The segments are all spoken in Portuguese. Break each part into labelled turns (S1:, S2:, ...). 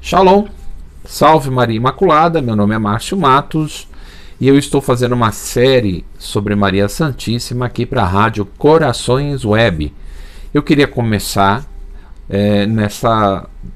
S1: Shalom, salve Maria Imaculada, meu nome é Márcio Matos e eu estou fazendo uma série sobre Maria Santíssima aqui para a Rádio Corações Web. Eu queria começar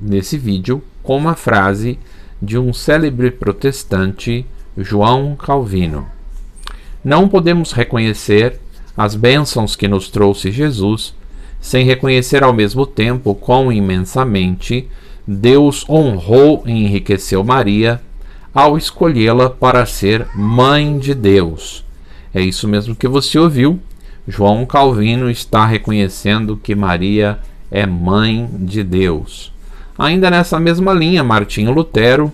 S1: nesse vídeo com uma frase de um célebre protestante, João Calvino. Não podemos reconhecer as bênçãos que nos trouxe Jesus sem reconhecer ao mesmo tempo quão imensamente Deus honrou e enriqueceu Maria ao escolhê-la para ser Mãe de Deus. É isso mesmo que você ouviu. João Calvino está reconhecendo que Maria é Mãe de Deus. Ainda nessa mesma linha, Martinho Lutero: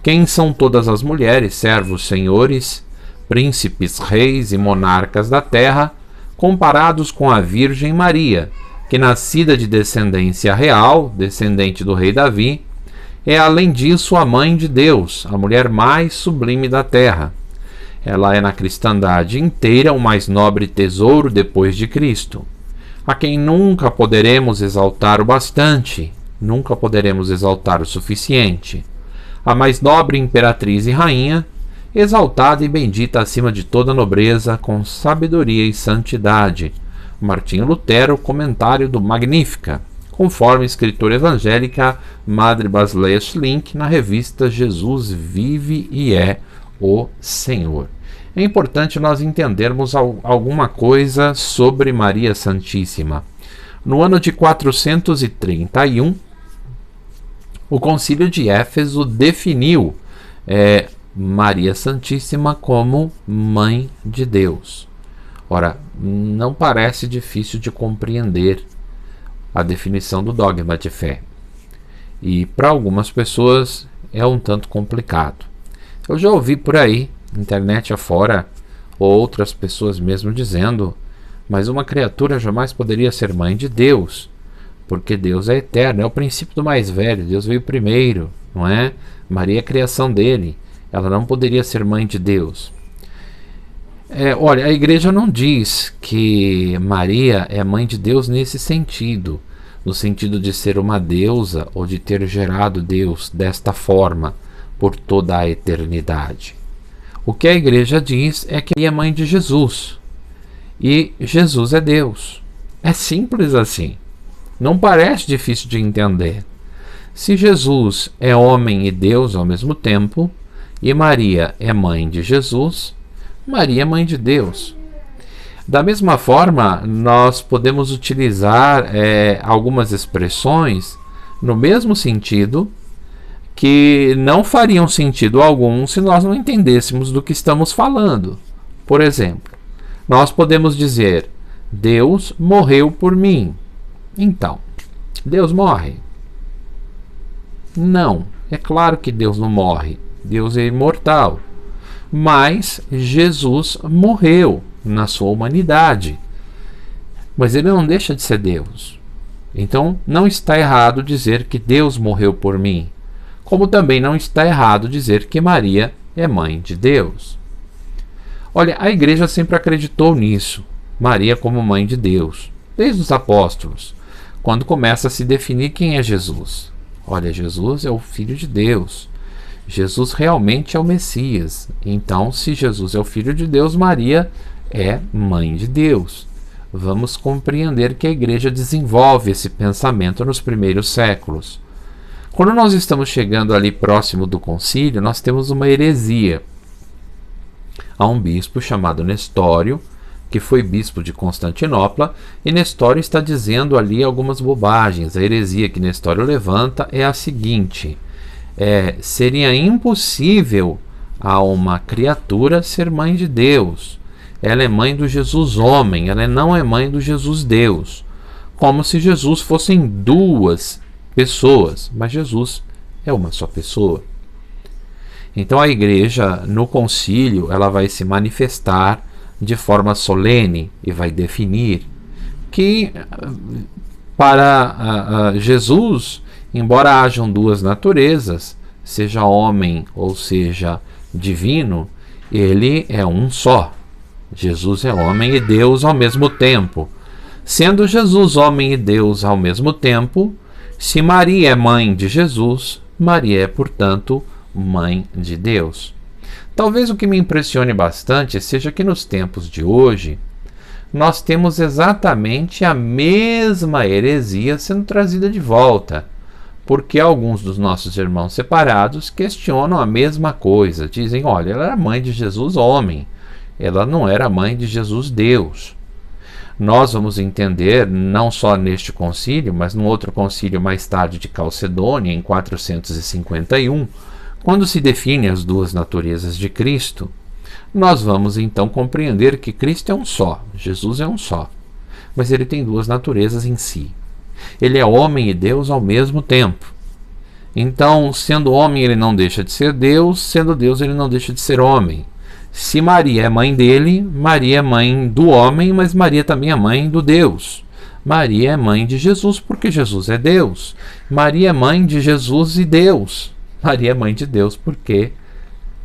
S1: quem são todas as mulheres, servos, senhores, príncipes, reis e monarcas da terra, comparados com a Virgem Maria, que, nascida de descendência real, descendente do rei Davi, é além disso a Mãe de Deus, a mulher mais sublime da terra. Ela é na cristandade inteira o mais nobre tesouro depois de Cristo, a quem nunca poderemos exaltar o bastante, nunca poderemos exaltar o suficiente, a mais nobre imperatriz e rainha, exaltada e bendita acima de toda nobreza, com sabedoria e santidade. Martinho Lutero, comentário do Magnífica, conforme escritora evangélica Madre Basileia Schlink, na revista Jesus Vive e É o Senhor. É importante nós entendermos alguma coisa sobre Maria Santíssima. No ano de 431, o Concílio de Éfeso definiu Maria Santíssima como Mãe de Deus. Ora, não parece difícil de compreender a definição do dogma de fé. E para algumas pessoas é um tanto complicado. Eu já ouvi por aí, internet afora, outras pessoas mesmo dizendo: mas uma criatura jamais poderia ser mãe de Deus, porque Deus é eterno, é o princípio do mais velho, Deus veio primeiro, não é? Maria é a criação dele, ela não poderia ser mãe de Deus. Olha, a igreja não diz que Maria é mãe de Deus nesse sentido, no sentido de ser uma deusa ou de ter gerado Deus desta forma por toda a eternidade. O que a igreja diz é que Maria é mãe de Jesus e Jesus é Deus. É simples assim. Não parece difícil de entender. Se Jesus é homem e Deus ao mesmo tempo, e Maria é mãe de Jesus, Maria é mãe de Deus. Da mesma forma, nós podemos utilizar algumas expressões no mesmo sentido, que não fariam sentido algum se nós não entendêssemos do que estamos falando. Por exemplo, nós podemos dizer: Deus morreu por mim. Então, Deus morre? Não, é claro que Deus não morre. Deus é imortal. Mas Jesus morreu na sua humanidade. Mas ele não deixa de ser Deus. Então não está errado dizer que Deus morreu por mim, como também não está errado dizer que Maria é mãe de Deus. Olha, a igreja sempre acreditou nisso, Maria como mãe de Deus, desde os apóstolos, quando começa a se definir quem é Jesus. Olha, Jesus é o Filho de Deus. Jesus realmente é o Messias. Então, se Jesus é o Filho de Deus, Maria é Mãe de Deus. Vamos compreender que a igreja desenvolve esse pensamento nos primeiros séculos. Quando nós estamos chegando ali próximo do concílio, nós temos uma heresia. Há um bispo chamado Nestório, que foi bispo de Constantinopla, e Nestório está dizendo ali algumas bobagens. A heresia que Nestório levanta é a seguinte: seria impossível a uma criatura ser mãe de Deus. Ela é mãe do Jesus homem, ela não é mãe do Jesus Deus. Como se Jesus fossem duas pessoas, mas Jesus é uma só pessoa. Então a igreja, no concílio, ela vai se manifestar de forma solene e vai definir que para Jesus, embora hajam duas naturezas, seja homem ou seja divino, ele é um só. Jesus é homem e Deus ao mesmo tempo. Sendo Jesus homem e Deus ao mesmo tempo, se Maria é mãe de Jesus, Maria é, portanto, mãe de Deus. Talvez o que me impressione bastante seja que nos tempos de hoje nós temos exatamente a mesma heresia sendo trazida de volta, porque alguns dos nossos irmãos separados questionam a mesma coisa, dizem, olha, ela era mãe de Jesus homem, ela não era mãe de Jesus Deus. Nós vamos entender, não só neste concílio, mas num outro concílio mais tarde de Calcedônia, em 451, quando se define as duas naturezas de Cristo, nós vamos então compreender que Cristo é um só, Jesus é um só, mas ele tem duas naturezas em si. Ele é homem e Deus ao mesmo tempo. Então, sendo homem, ele não deixa de ser Deus, sendo Deus, ele não deixa de ser homem. Se Maria é mãe dele, Maria é mãe do homem, mas Maria também é mãe do Deus. Maria é mãe de Jesus porque Jesus é Deus. Maria é mãe de Jesus e Deus. Maria é mãe de Deus porque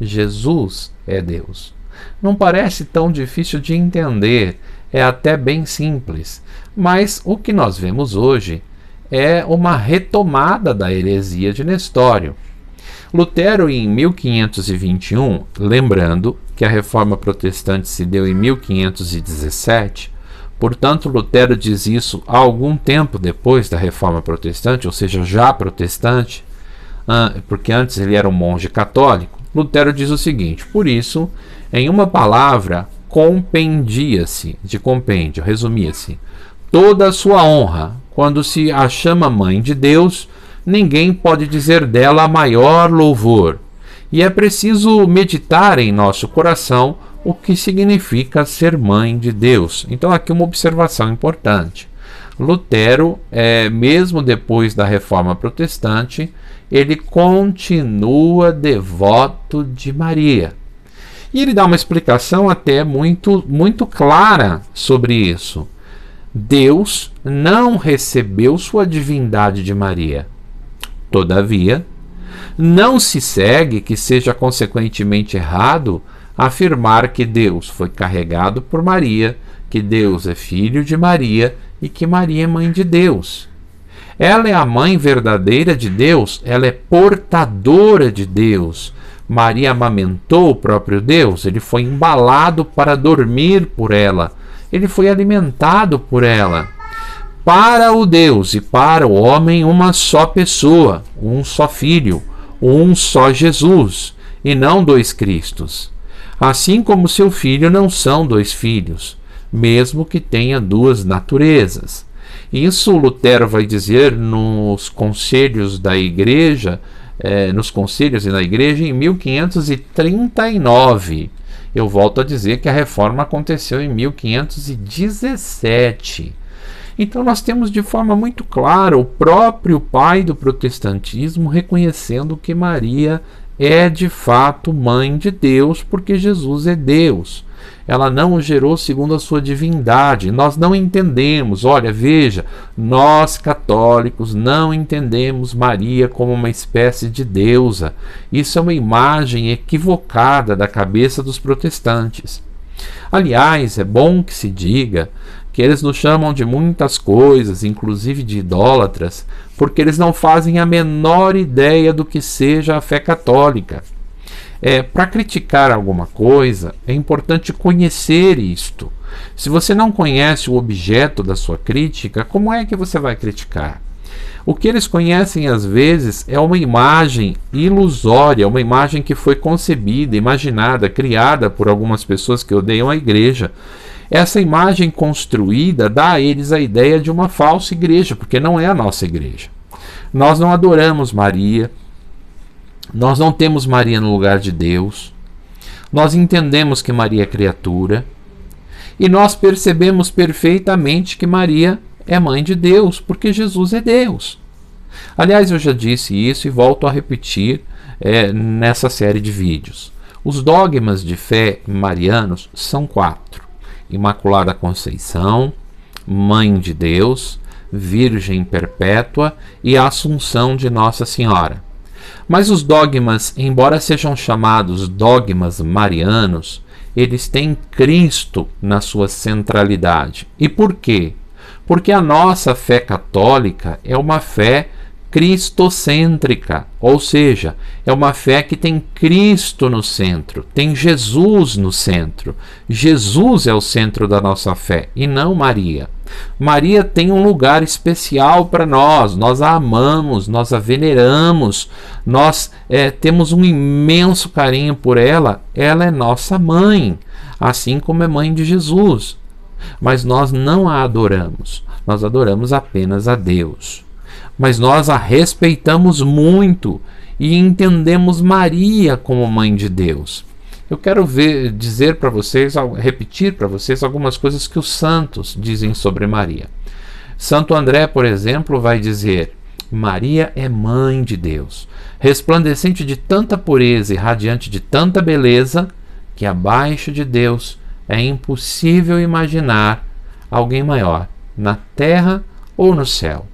S1: Jesus é Deus. Não parece tão difícil de entender, é até bem simples, mas o que nós vemos hoje é uma retomada da heresia de Nestório. Lutero, em 1521, lembrando que a Reforma Protestante se deu em 1517, portanto, Lutero diz isso há algum tempo depois da Reforma Protestante, ou seja, já protestante, porque antes ele era um monge católico. Lutero diz o seguinte: por isso, em uma palavra, compendia-se, de compêndio, resumia-se, toda a sua honra. Quando se a chama mãe de Deus, ninguém pode dizer dela maior louvor. E é preciso meditar em nosso coração o que significa ser mãe de Deus. Então, aqui uma observação importante. Lutero, mesmo depois da Reforma Protestante, ele continua devoto de Maria. E ele dá uma explicação até muito clara sobre isso. Deus não recebeu sua divindade de Maria. Todavia, não se segue que seja consequentemente errado afirmar que Deus foi carregado por Maria, que Deus é filho de Maria e que Maria é mãe de Deus. Ela é a mãe verdadeira de Deus, ela é portadora de Deus. Maria amamentou o próprio Deus, ele foi embalado para dormir por ela, ele foi alimentado por ela. Para o Deus e para o homem, uma só pessoa, um só filho, um só Jesus, e não dois Cristos. Assim como seu filho não são dois filhos, mesmo que tenha duas naturezas. Isso Lutero vai dizer nos conselhos da Igreja, nos conselhos e na Igreja em 1539. Eu volto a dizer que a reforma aconteceu em 1517. Então nós temos de forma muito clara o próprio pai do protestantismo reconhecendo que Maria é de fato mãe de Deus, porque Jesus é Deus. Ela não o gerou segundo a sua divindade. Nós não entendemos, olha, veja, nós católicos não entendemos Maria como uma espécie de deusa. Isso é uma imagem equivocada da cabeça dos protestantes. Aliás, é bom que se diga que eles nos chamam de muitas coisas, inclusive de idólatras, porque eles não fazem a menor ideia do que seja a fé católica. Para criticar alguma coisa, é importante conhecer isto. Se você não conhece o objeto da sua crítica, como é que você vai criticar? O que eles conhecem às vezes é uma imagem ilusória, uma imagem que foi concebida, imaginada, criada por algumas pessoas que odeiam a igreja. Essa imagem construída dá a eles a ideia de uma falsa igreja, porque não é a nossa igreja. Nós não adoramos Maria, nós não temos Maria no lugar de Deus, nós entendemos que Maria é criatura, e nós percebemos perfeitamente que Maria é mãe de Deus, porque Jesus é Deus. Aliás, eu já disse isso e volto a repetir nessa série de vídeos. Os dogmas de fé marianos são 4. Imaculada Conceição, Mãe de Deus, Virgem Perpétua e a Assunção de Nossa Senhora. Mas os dogmas, embora sejam chamados dogmas marianos, eles têm Cristo na sua centralidade. E por quê? Porque a nossa fé católica é uma fé cristocêntrica, ou seja, é uma fé que tem Cristo no centro, tem Jesus no centro. Jesus é o centro da nossa fé e não Maria. Maria tem um lugar especial para nós a amamos, nós a veneramos, nós temos um imenso carinho por ela é nossa mãe, assim como é mãe de Jesus. Mas nós não a adoramos, nós adoramos apenas a Deus. Mas nós a respeitamos muito e entendemos Maria como mãe de Deus. Eu quero dizer para vocês, repetir para vocês algumas coisas que os santos dizem sobre Maria. Santo André, por exemplo, vai dizer: Maria é mãe de Deus, resplandecente de tanta pureza e radiante de tanta beleza, que abaixo de Deus é impossível imaginar alguém maior, na terra ou no céu.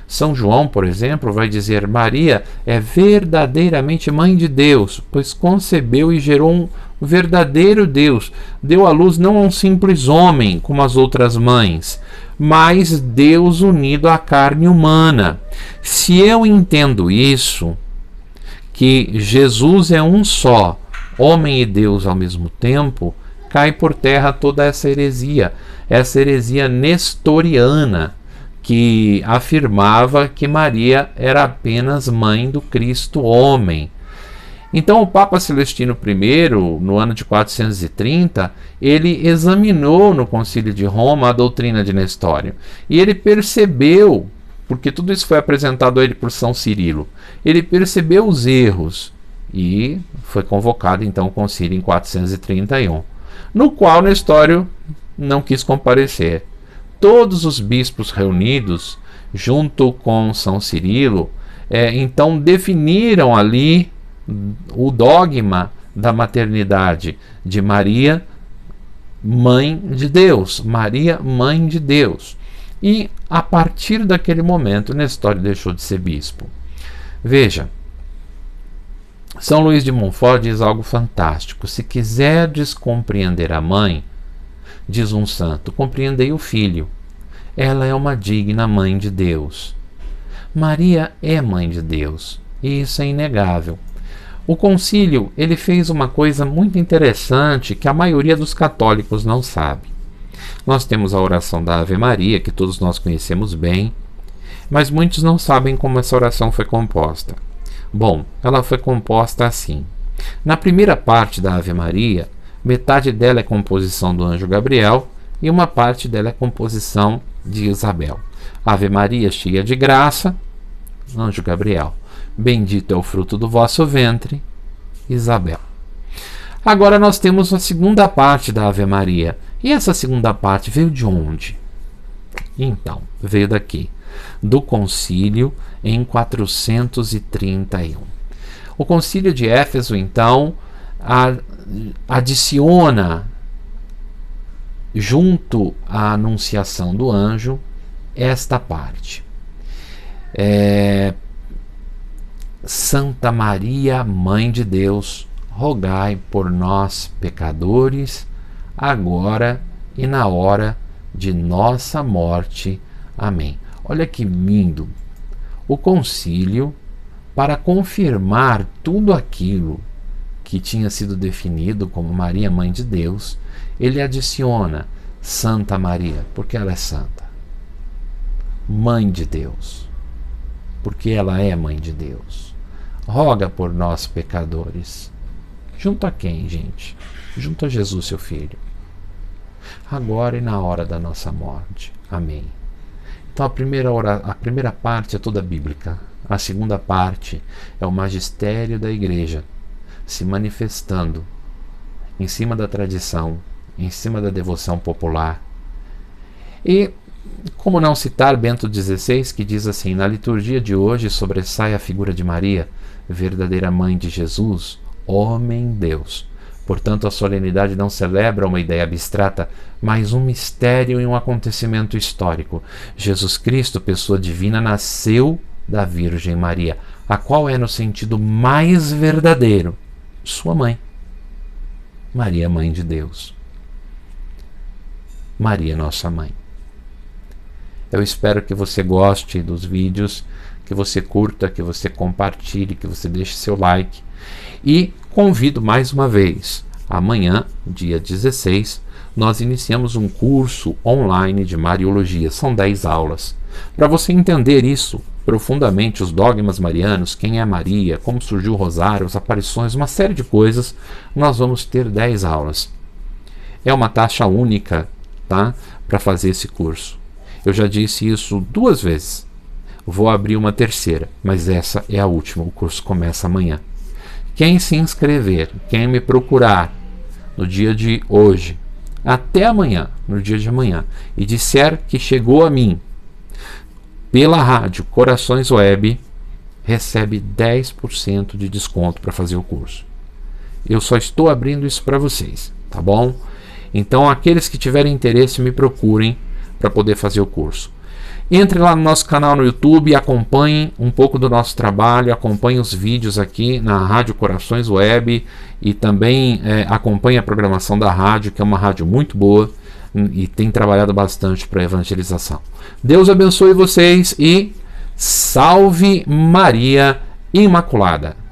S1: São João, por exemplo, vai dizer: Maria é verdadeiramente mãe de Deus, pois concebeu e gerou um verdadeiro Deus. Deu à luz não a um simples homem, como as outras mães, mas Deus unido à carne humana. Se eu entendo isso, que Jesus é um só, homem e Deus ao mesmo tempo, cai por terra toda essa heresia nestoriana, que afirmava que Maria era apenas mãe do Cristo homem. Então o Papa Celestino I, no ano de 430, ele examinou no Concílio de Roma a doutrina de Nestório. E ele percebeu, porque tudo isso foi apresentado a ele por São Cirilo, ele percebeu os erros e foi convocado então o concílio em 431, no qual Nestório não quis comparecer. Todos os bispos reunidos, junto com São Cirilo, então definiram ali o dogma da maternidade de Maria, mãe de Deus. Maria, mãe de Deus. E a partir daquele momento, Nestório deixou de ser bispo. Veja, São Luís de Montfort diz algo fantástico: se quiserdes compreender a mãe, diz um santo, compreendei o filho. Ela é uma digna mãe de Deus. Maria é mãe de Deus, e isso é inegável. O concílio, ele fez uma coisa muito interessante que a maioria dos católicos não sabe. Nós temos a oração da Ave Maria, que todos nós conhecemos bem, mas muitos não sabem como essa oração foi composta. Bom, ela foi composta assim. Na primeira parte da Ave Maria, metade dela é composição do anjo Gabriel e uma parte dela é composição de Isabel. Ave Maria, cheia de graça, anjo Gabriel. Bendito é o fruto do vosso ventre, Isabel. Agora nós temos a segunda parte da Ave Maria. E essa segunda parte veio de onde? Então, veio daqui, do concílio em 431. O concílio de Éfeso, então, adiciona, junto à anunciação do anjo, esta parte. Santa Maria, Mãe de Deus, rogai por nós, pecadores, agora e na hora de nossa morte. Amém. Olha que lindo. O concílio, para confirmar tudo aquilo que tinha sido definido como Maria, Mãe de Deus, ele adiciona Santa Maria, porque ela é santa. Mãe de Deus, porque ela é Mãe de Deus. Roga por nós, pecadores. Junto a quem, gente? Junto a Jesus, seu Filho. Agora e na hora da nossa morte. Amém. Então a primeira parte é toda bíblica. A segunda parte é o magistério da Igreja se manifestando em cima da tradição, em cima da devoção popular. E como não citar Bento XVI, que diz assim: na liturgia de hoje sobressai a figura de Maria, verdadeira mãe de Jesus, homem-Deus. Portanto, a solenidade não celebra uma ideia abstrata, mas um mistério e um acontecimento histórico. Jesus Cristo, pessoa divina, nasceu da Virgem Maria, a qual é, no sentido mais verdadeiro, sua mãe. Maria, Mãe de Deus. Maria, nossa mãe. Eu espero que você goste dos vídeos, que você curta, que você compartilhe, que você deixe seu like. E convido mais uma vez, amanhã, dia 16, nós iniciamos um curso online de Mariologia. São 10 aulas. Para você entender isso profundamente, os dogmas marianos, quem é Maria, como surgiu o rosário, as aparições, uma série de coisas, nós vamos ter 10 aulas. É uma taxa única, tá, para fazer esse curso. Eu já disse isso 2 vezes. Vou abrir uma terceira, mas essa é a última. O curso começa amanhã. Quem se inscrever, quem me procurar no dia de hoje, até amanhã, no dia de amanhã, e disser que chegou a mim pela rádio Corações Web, recebe 10% de desconto para fazer o curso. Eu só estou abrindo isso para vocês, tá bom? Então, aqueles que tiverem interesse, me procurem para poder fazer o curso. Entre lá no nosso canal no YouTube, acompanhem um pouco do nosso trabalho, acompanhem os vídeos aqui na Rádio Corações Web e também acompanhem a programação da rádio, que é uma rádio muito boa e tem trabalhado bastante para a evangelização. Deus abençoe vocês e salve Maria Imaculada!